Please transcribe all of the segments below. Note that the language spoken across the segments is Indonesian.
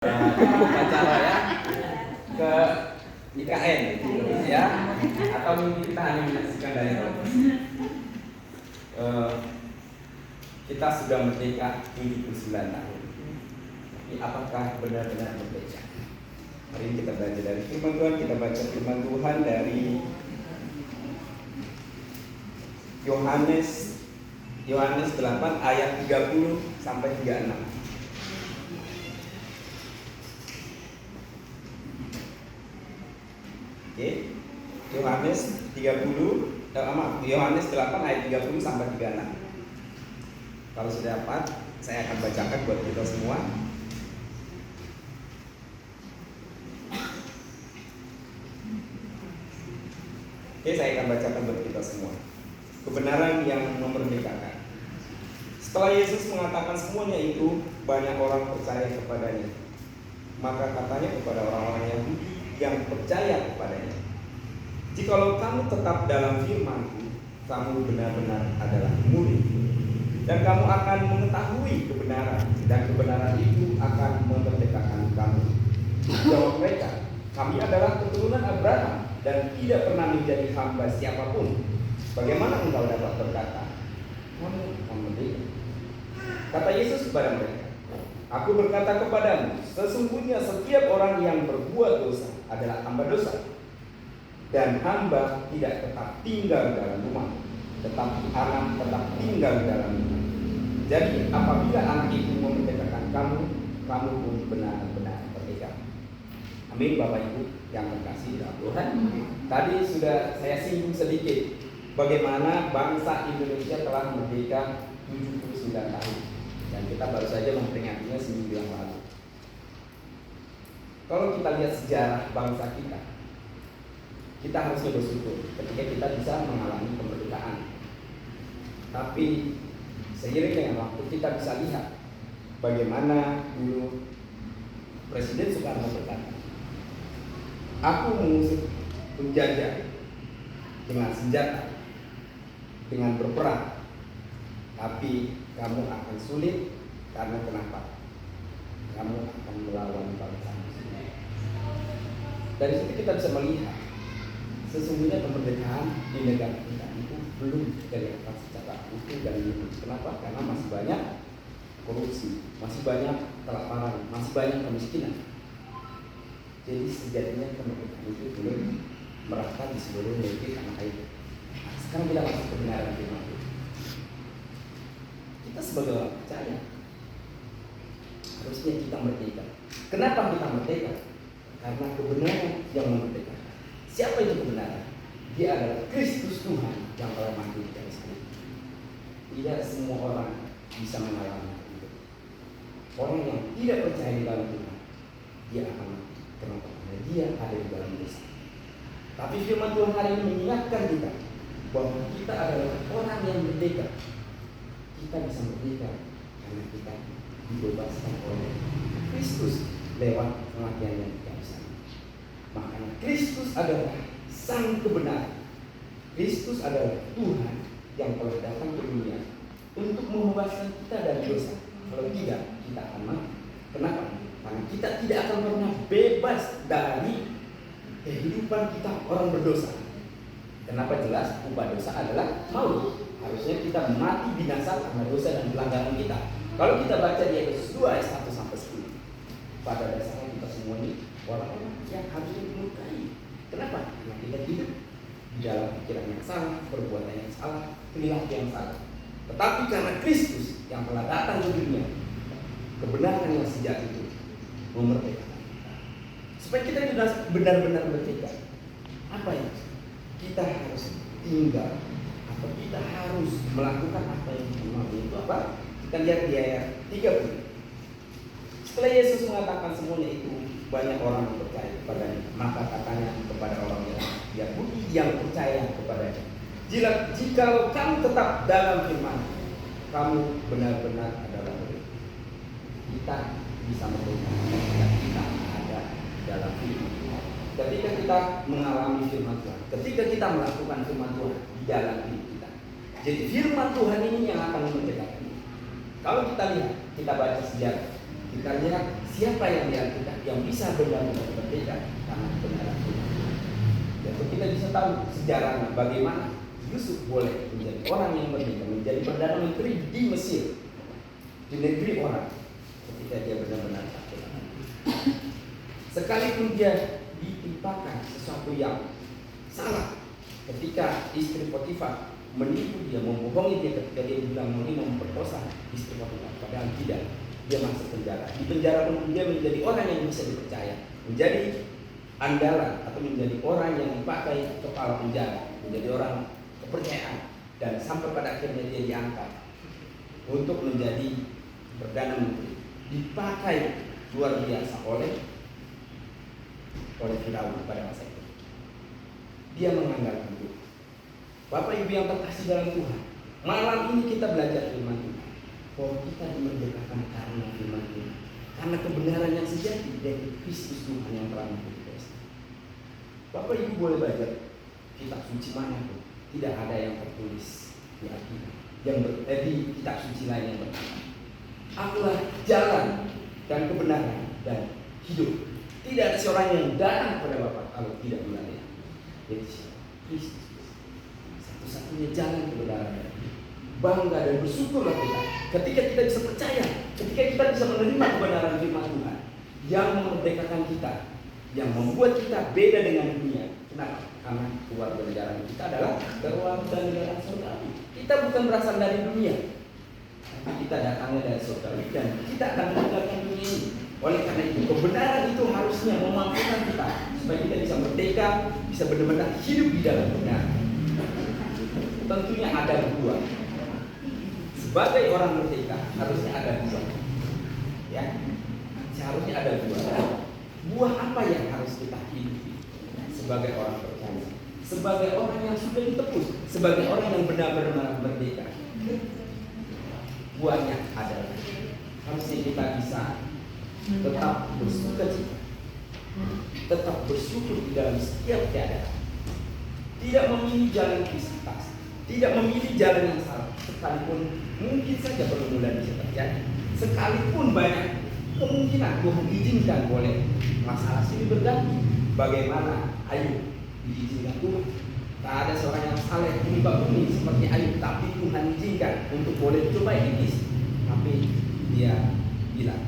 Upacara ya ke IKN ya, atau mungkin kita hanya menyaksikan dari bawah. Kita sudah merdeka 79 tahun. Tapi apakah benar-benar merdeka? Hari ini kita belajar dari firman Tuhan. Kita baca firman Tuhan dari Yohanes 8 ayat 30 sampai 36. Oke, Yohanes 8 ayat 30 sampai 36. Kalau sudah dapat, saya akan bacakan buat kita semua. Oke, saya akan bacakan buat kita semua. Kebenaran yang memerdekakan. Setelah Yesus mengatakan semuanya itu, banyak orang percaya kepadanya. Maka katanya kepada orang-orang Yahudi yang percaya kepadanya, "Jikalau kamu tetap dalam firman-Ku, kamu benar-benar adalah murid, dan kamu akan mengetahui kebenaran, dan kebenaran itu akan memerdekakan kamu." Jawab mereka, "Kami adalah keturunan Abraham dan tidak pernah menjadi hamba siapapun. Bagaimana engkau dapat berkata, kamu merdeka?" Kata Yesus kepada mereka, "Aku berkata kepadamu, sesungguhnya setiap orang yang berbuat dosa adalah hamba dosa. Dan hamba tidak tetap tinggal dalam rumah, tetapi anak tetap tinggal dalam rumah. Jadi apabila anak itu memerdekakan kamu, kamu pun benar-benar merdeka." Amin. Bapak Ibu yang terkasih dalam Tuhan, tadi sudah saya singgung sedikit bagaimana bangsa Indonesia telah merdeka 79 tahun. Dan kita baru saja memperingatinya seminggu yang lalu. Kalau kita lihat sejarah bangsa kita harusnya bersyukur ketika kita bisa mengalami kemerdekaan. Tapi seiring dengan waktu kita bisa lihat bagaimana dulu Presiden Soekarno berkata, "Aku mengusir penjajah dengan senjata, dengan berperang. Tapi kamu akan sulit karena kenapa? Kamu akan melawan bangsa musuh." Dari situ kita bisa melihat sesungguhnya kemerdekaan di negara kita itu belum terlihat secara utuh dan utuh. Kenapa? Karena masih banyak korupsi, masih banyak kelaparan, masih banyak kemiskinan. Jadi sejatinya kemerdekaan itu belum merata di seluruh negeri tanah air. Sekarang kita masuk kebenaran firman Tuhan. Kita sebagai orang percaya harusnya kita merdeka. Kenapa kita merdeka? Karena kebenaran yang memerdekakan. Siapa itu kebenaran? Dia adalah Kristus Tuhan yang telah mati di kayu salib. Tidak semua orang bisa mengalami itu. Orang yang tidak percaya di dalam Tuhan, dia akan mati. Kenapa? Karena dia ada di dalam dosa. Tapi firman Tuhan hari ini mengingatkan kita bahwa kita adalah orang yang merdeka. Kita bisa merdeka karena kita dibebaskan oleh Kristus lewat kematian yang di kayu salib. Makanya Kristus adalah sang kebenaran. Kristus adalah Tuhan yang telah datang ke dunia untuk membebaskan kita dari dosa. Kalau tidak, kita akan mati. Kenapa? Karena kita tidak akan pernah bebas dari kehidupan kita orang berdosa. Kenapa? Jelas upah dosa adalah maut. Harusnya kita mati binasa karena dosa dan pelanggaran kita. Kalau kita baca di Efesus 2 ayat 1 sampai 10, pada dasarnya kita semua ini orang-orang yang harusnya dimurkai. Kenapa? Karena kita hidup di dalam pikiran yang salah, perbuatan yang salah, perilaku yang salah. Tetapi karena Kristus yang telah datang ke dunia, kebenaran yang sejati itu memerdekakan kita. Supaya kita benar-benar merdeka. Apa itu? Kita harus tinggal atau kita harus melakukan apa yang kita mau. Itu apa? Kita lihat di ayat 30. Setelah Yesus mengatakan semuanya itu, banyak orang yang percaya kepadanya. Maka katanya kepada orang Yahudi yang percaya kepadanya, "Jikalau kamu tetap dalam firman, kamu benar-benar adalah murid." Kita bisa merdeka ketika kita ada dalam firman Tuhan. Ketika kita mengalami firman Tuhan, ketika kita melakukan firman Tuhan di dalam diri kita. Jadi firman Tuhan ini yang akan memerdekakan. Kalau kita lihat, kita baca sejarah, kita lihat siapa yang di Alkitab yang bisa benar-benar merdeka karena kebenaran Tuhan. Jadi kita bisa tahu sejarahnya bagaimana Yusuf boleh menjadi orang yang merdeka, menjadi perdana menteri di Mesir, di negeri orang, ketika dia benar-benar takut. Sekalipun dia ditimpakan sesuatu yang salah, ketika istri Potifar menipu dia, membohongi dia ketika dia bilang mau memperkosa istri Potifar, padahal tidak, dia masuk penjara. Di penjara pun dia menjadi orang yang bisa dipercaya, menjadi andalan atau menjadi orang yang dipakai kepala penjara, menjadi orang kepercayaan, dan sampai pada akhirnya dia diangkat untuk menjadi perdana menteri, dipakai luar biasa oleh Firaun pada masa itu. Dia mengandalkan Tuhan. Bapak Ibu yang terkasih dalam Tuhan, malam ini kita belajar firman Tuhan, bahwa kita dimerdekakan karena firman Tuhan, karena kebenaran yang sejati dari Kristus Tuhan yang telah mengudus. Bapak Ibu boleh belajar kitab suci manapun, tidak ada yang tertulis di Alkitab yang di kitab suci lain yang berkata, akulah jalan dan kebenaran dan hidup. Tidak ada seorang yang datang kepada Bapa kalau tidak melalui Yesus Kristus. Satu-satunya jalan kebenaran dan hidup. Bangga dan bersyukurlah kita ketika kita bisa percaya, ketika kita bisa menerima kebenaran firman Tuhan yang memerdekakan kita, yang membuat kita beda dengan dunia. Kenapa? Karena keluarga negara kita adalah keluarga negara surgawi. Kita bukan berasal dari dunia, tapi kita datangnya dari surgawi dan kita akan meninggalkan dunia ini. Oleh karena itu, kebenaran itu harusnya memampukan kita supaya kita bisa merdeka, bisa benar-benar hidup di dalam benar. Tentunya ada dua. Sebagai orang merdeka harusnya ada dua. Ya, seharusnya ada dua. Buah apa yang harus kita hidupi sebagai orang percaya, sebagai orang yang sudah ditebus, sebagai orang yang benar-benar merdeka? Buahnya adalah harusnya kita bisa tetap bersuka cita, tetap bersyukur di dalam setiap keadaan, tidak memilih jalan krisis, tidak memilih jalan yang salah, sekalipun mungkin saja pergumulan bisa terjadi, sekalipun banyak kemungkinan Tuhan izinkan boleh masalah sini berganti. Bagaimana Ayub diizinkan Tuhan? Tak ada seorang yang saleh menimba bumi seperti Ayub, tapi Tuhan izinkan untuk boleh dicoba iblis. Tapi dia bilang,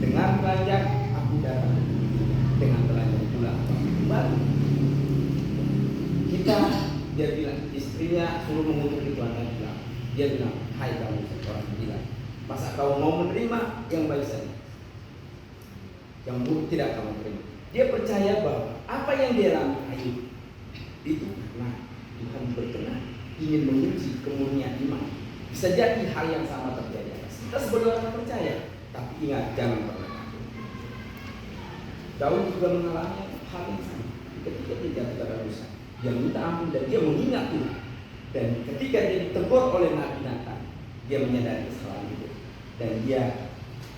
dengan telanjang aku datang, dengan telanjang pula aku kembali. Dia bilang, istrinya suruh mengutuk Tuhan dan bilang, dia bilang, hai kamu seorang bilang, masa kau mau menerima yang baik saja, yang buruk tidak kamu terima. Dia percaya bahwa apa yang dia alami Ayub itu karena Tuhan berkenan ingin menguji kemurnian iman. Bisa jadi hal yang sama terjadi. Kita sebagai orang percaya, tapi ingat jangan pernah takut. Daud juga mengalami hal yang sama ketika dia jatuh pada dosa. Dia minta ampun dan dia mengingat Tuhan. Dan ketika dia ditegur oleh Nabi Nathan, dia menyadari kesalahan itu dan dia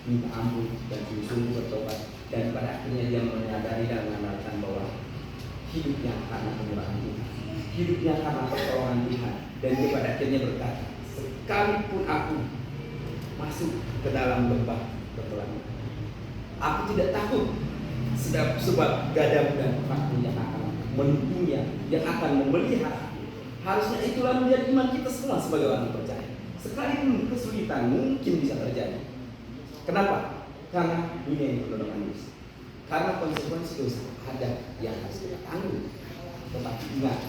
minta ampun dan sungguh bertobat. Dan pada akhirnya dia menyadari dan mengandalkan bahwa hidupnya karena kemurahan Tuhan, hidupnya karena pertolongan Tuhan. Dan dia pada akhirnya berkata, sekalipun aku masuk ke dalam lembah peperangan, aku tidak takut, sebab gadamu dan tongkatmu yang akan mendukungnya, yang akan memelihara. Harusnya itulah menjadi iman kita semua sebagai orang percaya. Sekalipun kesulitan mungkin bisa terjadi. Kenapa? Karena dunia ini penuh dengan dosa. Karena konsekuensi dosa ada yang harus kita tanggung. Tetapi ingat,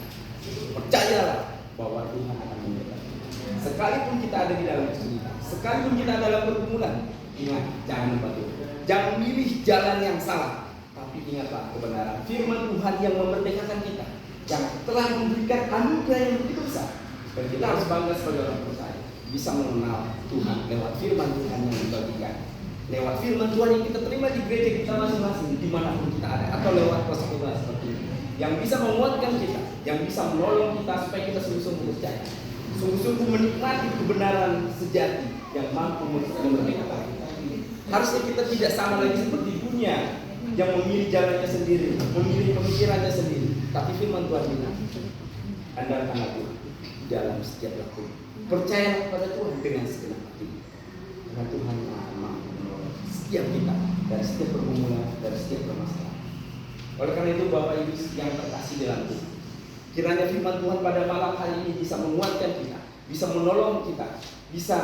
percayalah bahwa Tuhan akan memberkati. Sekalipun kita ada di dalam kesulitan, sekalipun kita dalam pergumulan, ingat, jangan lupa Tuhan. Jangan milih jalan yang salah, tapi ingatlah kebenaran firman Tuhan yang memerdekakan kita, yang telah memberikan anugerah yang begitu besar. Dan kita harus bangga sebagai orang percaya, bisa mengenal Tuhan lewat firman Tuhan yang dibagikan, lewat firman Tuhan yang kita terima di gereja kita masing-masing, dimanapun kita ada, atau lewat persekutuan seperti ini, yang bisa menguatkan kita, yang bisa menolong kita supaya kita sungguh-sungguh percaya, sungguh-sungguh menikmati kebenaran sejati yang mampu memerdekakan kita. Harusnya kita tidak sama lagi seperti dunia yang memilih jalannya sendiri, memilih pemikirannya sendiri. Tapi firman Tuhan bilang, andalkanlah Tuhan dalam setiap waktu. Percayalah kepada Tuhan dengan segenap hati, karena Tuhan yang akan mampu menolong setiap kita, dari setiap pergumulan, dari setiap permasalahan. Oleh karena itu Bapak Ibu yang terkasih dalam Tuhan, kiranya firman Tuhan pada malam hari ini bisa menguatkan kita, bisa menolong kita, bisa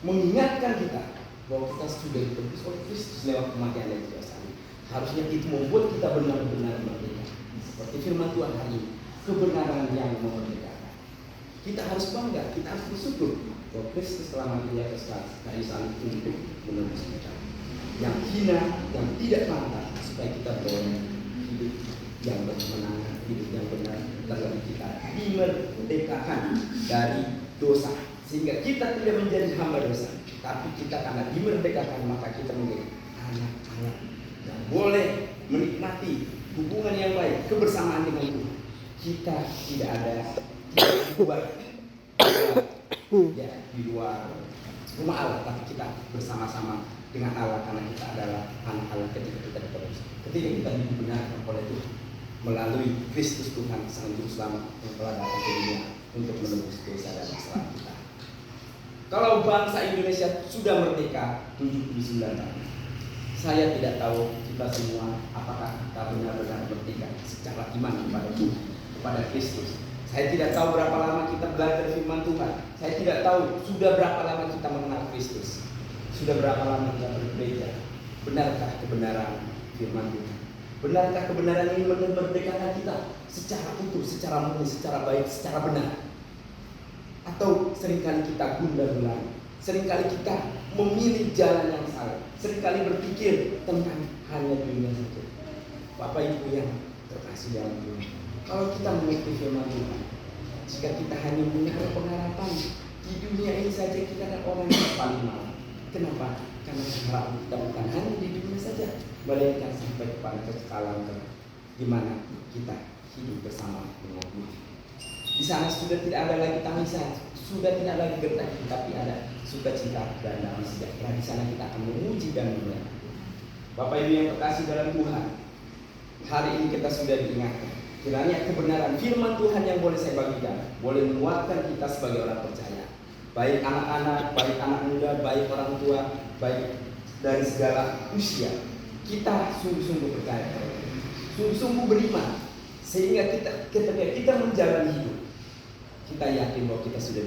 mengingatkan kita bahwa kita sudah ditebus oleh Kristus lewat kematian dan kebangkitan. Harusnya itu membuat kita benar-benar merdeka. Seperti firman Tuhan hari ini, kebenaran yang memerdekakan. Kita harus bangga, kita harus bersyukur bahwa Kristus telah mati di atas kayu salib untuk menebus kita. Yang hina, yang tidak pantas, supaya kita boleh hidup yang berkemenangan, hidup yang benar, terlebih kita dimerdekakan dari dosa, sehingga kita tidak menjadi hamba dosa, tapi kita karena dimerdekakan maka kita menjadi anak-anak yang boleh menikmati hubungan yang baik, kebersamaan dengan Tuhan. Kita tidak ada di luar rumah Allah, tapi kita bersama-sama dengan Allah karena kita adalah anak Allah ketika kita ditebus, ketika kita dibenarkan oleh Tuhan melalui Kristus Tuhan Sang Juru Selamat yang telah datang ke dunia untuk menebus dosa dan kesalahan kita. Kalau bangsa Indonesia sudah merdeka 79 tahun, saya tidak tahu kita semua apakah kita benar-benar merdeka secara iman kepada Tuhan, kepada Kristus. Saya tidak tahu berapa lama kita belajar firman Tuhan. Saya tidak tahu sudah berapa lama kita mengenal Kristus. Sudah berapa lama kita bergereja. Benarkah kebenaran firman Tuhan? Benarkah kebenaran ini memerdekakan kita secara utuh, secara murni, secara baik, secara benar? Atau seringkali kita gundah gulana, seringkali kita memilih jalan yang salah, seringkali berpikir tentang hanya dunia saja. Bapak Ibu yang terkasih dalam Tuhan, kalau kita mengerti firman Tuhan, jika kita hanya menaruh pengharapan di dunia ini saja, kita adalah orang yang paling malang. Kenapa? Karena harapan kita bukan hanya di dunia saja, melainkan sampai kepada kekekalan di mana kita hidup bersama dengan Tuhan. Di sana sudah tidak ada lagi tangisan, sudah tidak lagi getah, tapi ada sukacita dan damai sejahtera. Di sana kita akan memuji dan memuliakan. Bapak Ibu yang terkasih dalam Tuhan, hari ini kita sudah diingatkan. Kiranya kebenaran firman Tuhan yang boleh saya bagikan boleh menguatkan kita sebagai orang percaya. Baik anak-anak, baik anak muda, baik orang tua, baik dari segala usia. Kita sungguh-sungguh percaya, sungguh-sungguh beriman, sehingga ketika kita menjalani hidup, kita yakin bahwa kita sudah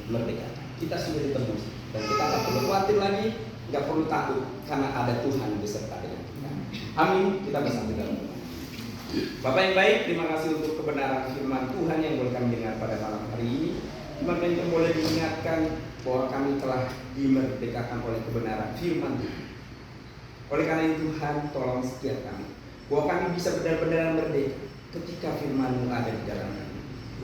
merdeka, kita sudah ditebus, dan kita tidak perlu khawatir lagi, tidak perlu takut, karena ada Tuhan beserta dengan kita. Amin. Kita bersama dalam Tuhan. Bapak yang baik, terima kasih untuk kebenaran firman Tuhan yang boleh kami dengar pada malam hari ini. Dimana kita boleh diingatkan bahwa kami telah dimerdekakan oleh kebenaran firman Tuhan. Oleh karena itu Tuhan, tolong setiap kami, bahwa kami bisa benar-benar merdeka ketika firman-Mu ada di dalam kami.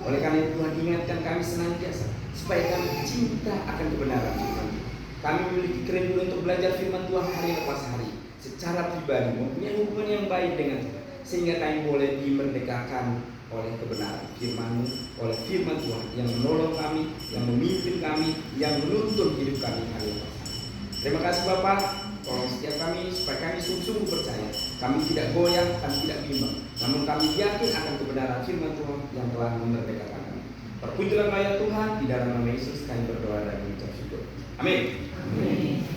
Oleh karena itu Tuhan, ingatkan kami senantiasa supaya kami cinta akan kebenaran firman Tuhan. Kami memiliki kerinduan untuk belajar firman Tuhan hari lepas hari, secara pribadi mempunyai hubungan yang baik dengan Tuhan, sehingga kami boleh dimerdekakan oleh kebenaran firman-Mu, oleh firman Tuhan yang menolong kami, yang memimpin kami, yang menuntun hidup kami hari lepas hari. Terima kasih Bapak, tolong setiap kami supaya kami sungguh-sungguh percaya. Kami tidak goyah, kami tidak bimbang, namun kami yakin akan kebenaran firman Tuhan yang telah memerdekakan kami. Terpujilah nama Tuhan, di dalam nama Yesus kami berdoa dan mengucap syukur. Amin. Amin.